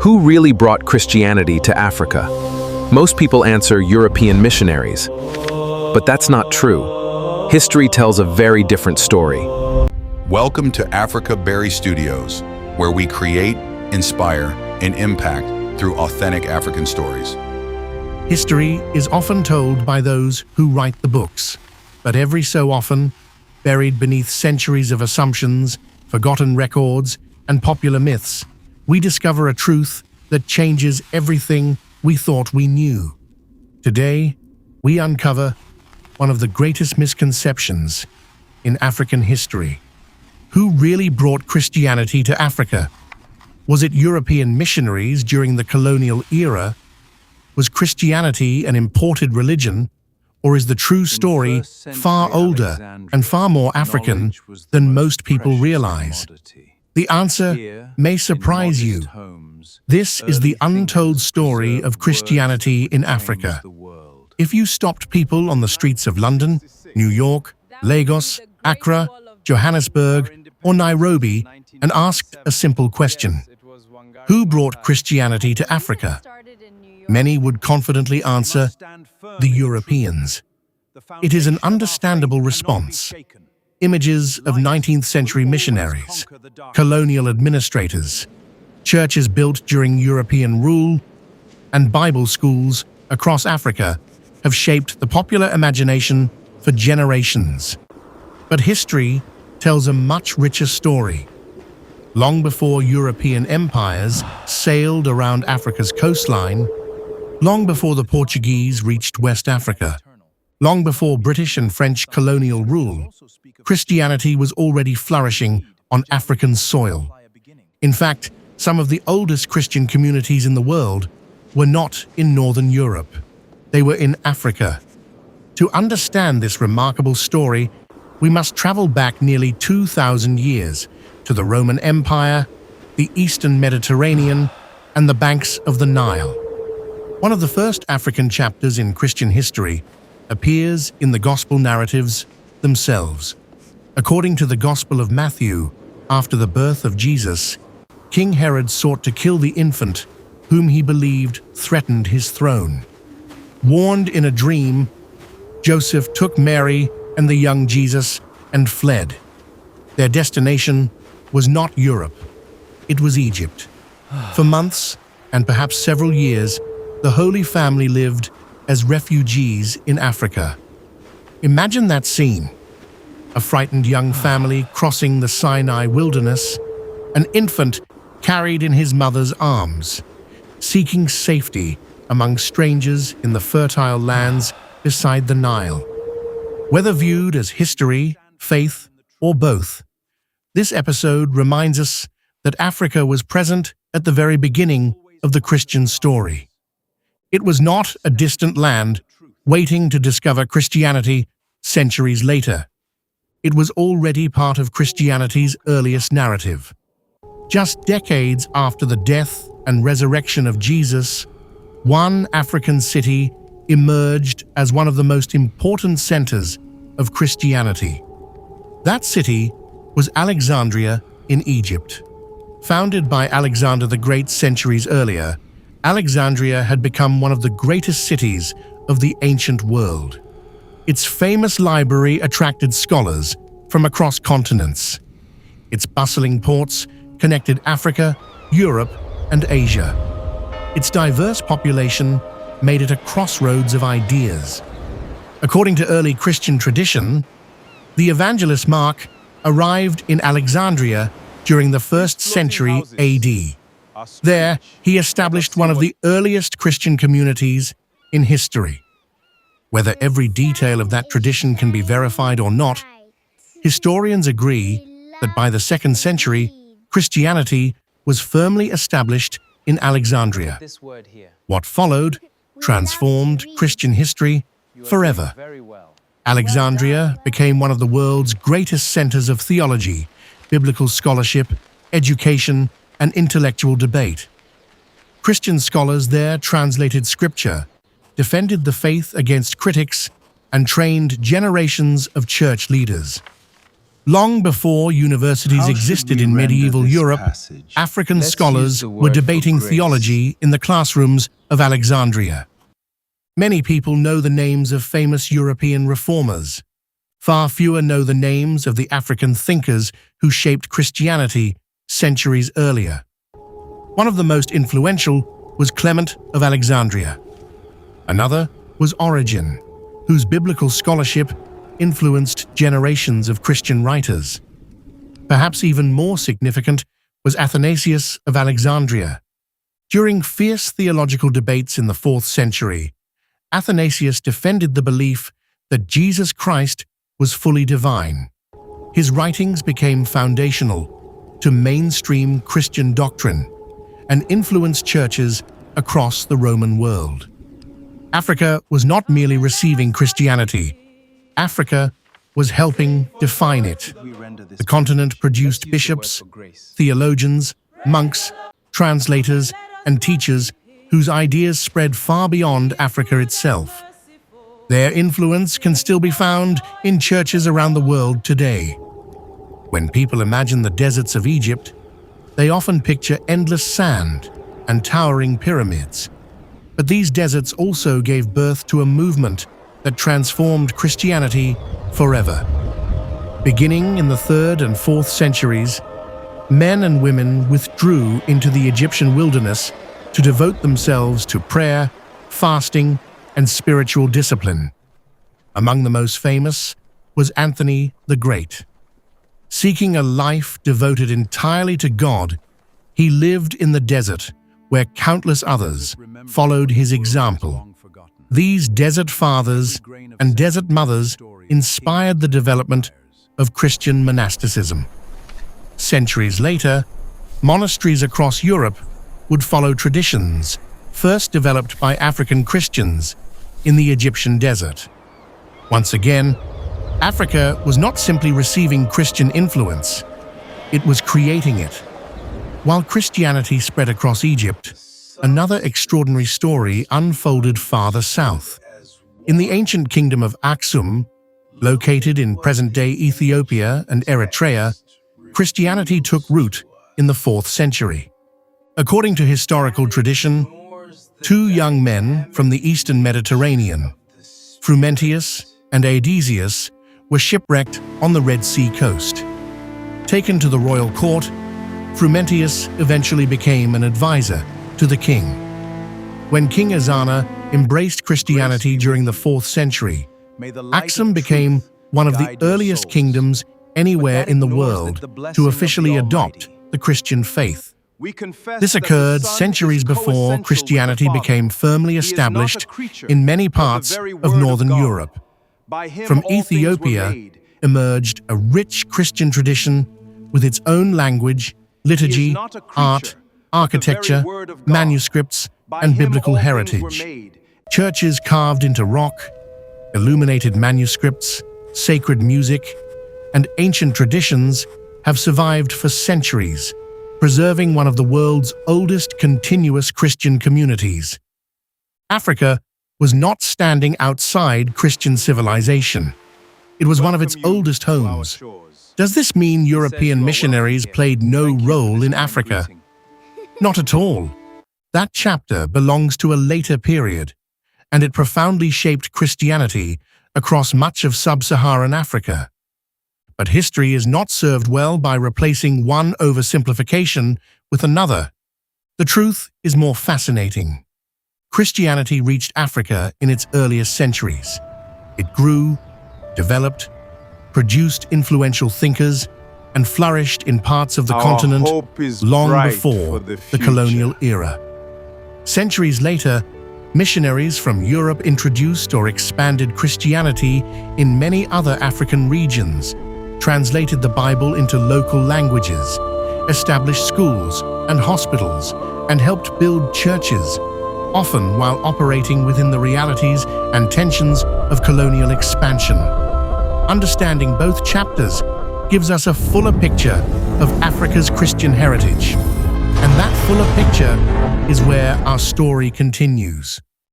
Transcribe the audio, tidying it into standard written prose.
Who really brought Christianity to Africa? Most people answer European missionaries. But that's not true. History tells a very different story. Welcome to Africa Berry Studios, where we create, inspire, and impact through authentic African stories. History is often told by those who write the books, but every so often, buried beneath centuries of assumptions, forgotten records, and popular myths, we discover a truth that changes everything we thought we knew. Today, we uncover one of the greatest misconceptions in African history. Who really brought Christianity to Africa? Was it European missionaries during the colonial era? Was Christianity an imported religion? Or is the true story far older and far more African than most people realize? The answer may surprise you. This is the untold story of Christianity in Africa. If you stopped people on the streets of London, New York, Lagos, Accra, Johannesburg, or Nairobi and asked a simple question: who brought Christianity to Africa? Many would confidently answer, the Europeans. It is an understandable response. Images of 19th century missionaries, colonial administrators, churches built during European rule, and Bible schools across Africa have shaped the popular imagination for generations. But history tells a much richer story. Long before European empires sailed around Africa's coastline, long before the Portuguese reached West Africa, long before British and French colonial rule, Christianity was already flourishing on African soil. In fact, some of the oldest Christian communities in the world were not in Northern Europe. They were in Africa. To understand this remarkable story, we must travel back nearly 2,000 years to the Roman Empire, the Eastern Mediterranean, and the banks of the Nile. One of the first African chapters in Christian history appears in the Gospel narratives themselves. According to the Gospel of Matthew, after the birth of Jesus, King Herod sought to kill the infant whom he believed threatened his throne. Warned in a dream, Joseph took Mary and the young Jesus and fled. Their destination was not Europe, it was Egypt. For months, and perhaps several years, the Holy Family lived as refugees in Africa. Imagine that scene. A frightened young family crossing the Sinai wilderness, an infant carried in his mother's arms, seeking safety among strangers in the fertile lands beside the Nile. Whether viewed as history, faith, or both, this episode reminds us that Africa was present at the very beginning of the Christian story. It was not a distant land waiting to discover Christianity centuries later. It was already part of Christianity's earliest narrative. Just decades after the death and resurrection of Jesus, one African city emerged as one of the most important centers of Christianity. That city was Alexandria in Egypt. Founded by Alexander the Great centuries earlier, Alexandria had become one of the greatest cities of the ancient world. Its famous library attracted scholars from across continents. Its bustling ports connected Africa, Europe, and Asia. Its diverse population made it a crossroads of ideas. According to early Christian tradition, the evangelist Mark arrived in Alexandria during the 1st century AD. There, he established one of the earliest Christian communities in history. Whether every detail of that tradition can be verified or not, historians agree that by the 2nd century, Christianity was firmly established in Alexandria. What followed transformed Christian history forever. Alexandria became one of the world's greatest centers of theology, biblical scholarship, education, and intellectual debate. Christian scholars there translated scripture, defended the faith against critics, and trained generations of church leaders. Long before universities existed in medieval Europe, African scholars were debating theology in the classrooms of Alexandria. Many people know the names of famous European reformers. Far fewer know the names of the African thinkers who shaped Christianity centuries earlier. One of the most influential was Clement of Alexandria. Another was Origen, whose biblical scholarship influenced generations of Christian writers. Perhaps even more significant was Athanasius of Alexandria. During fierce theological debates in the 4th century, Athanasius defended the belief that Jesus Christ was fully divine. His writings became foundational to mainstream Christian doctrine and influenced churches across the Roman world. Africa was not merely receiving Christianity. Africa was helping define it. The continent produced bishops, theologians, monks, translators, and teachers whose ideas spread far beyond Africa itself. Their influence can still be found in churches around the world today. When people imagine the deserts of Egypt, they often picture endless sand and towering pyramids. But these deserts also gave birth to a movement that transformed Christianity forever. Beginning in the 3rd and 4th centuries, men and women withdrew into the Egyptian wilderness to devote themselves to prayer, fasting, and spiritual discipline. Among the most famous was Anthony the Great. Seeking a life devoted entirely to God, he lived in the desert where countless others followed his example. These desert fathers and desert mothers inspired the development of Christian monasticism. Centuries later, monasteries across Europe would follow traditions first developed by African Christians in the Egyptian desert. Once again, Africa was not simply receiving Christian influence, it was creating it. While Christianity spread across Egypt, another extraordinary story unfolded farther south. In the ancient kingdom of Axum, located in present-day Ethiopia and Eritrea, Christianity took root in the 4th century. According to historical tradition, 2 young men from the eastern Mediterranean, Frumentius and Aedesius, were shipwrecked on the Red Sea coast. Taken to the royal court, Frumentius eventually became an advisor to the king. When King Ezana embraced Christianity during the 4th century, Axum became one of the earliest kingdoms anywhere in the world to officially adopt the Christian faith. This occurred centuries before Christianity became firmly established in many parts of northern Europe. From Ethiopia emerged a rich Christian tradition with its own language, liturgy, art, architecture, manuscripts, and biblical heritage. Churches carved into rock, illuminated manuscripts, sacred music, and ancient traditions have survived for centuries, preserving one of the world's oldest continuous Christian communities. Africa was not standing outside Christian civilization. It was one of its oldest homes. Does this mean European missionaries played no role in Africa? Not at all. That chapter belongs to a later period, and it profoundly shaped Christianity across much of sub-Saharan Africa. But history is not served well by replacing one oversimplification with another. The truth is more fascinating. Christianity reached Africa in its earliest centuries. It grew, developed, produced influential thinkers, and flourished in parts of the continent long before the colonial era. Centuries later, missionaries from Europe introduced or expanded Christianity in many other African regions, translated the Bible into local languages, established schools and hospitals, and helped build churches, often while operating within the realities and tensions of colonial expansion. Understanding both chapters gives us a fuller picture of Africa's Christian heritage. And that fuller picture is where our story continues.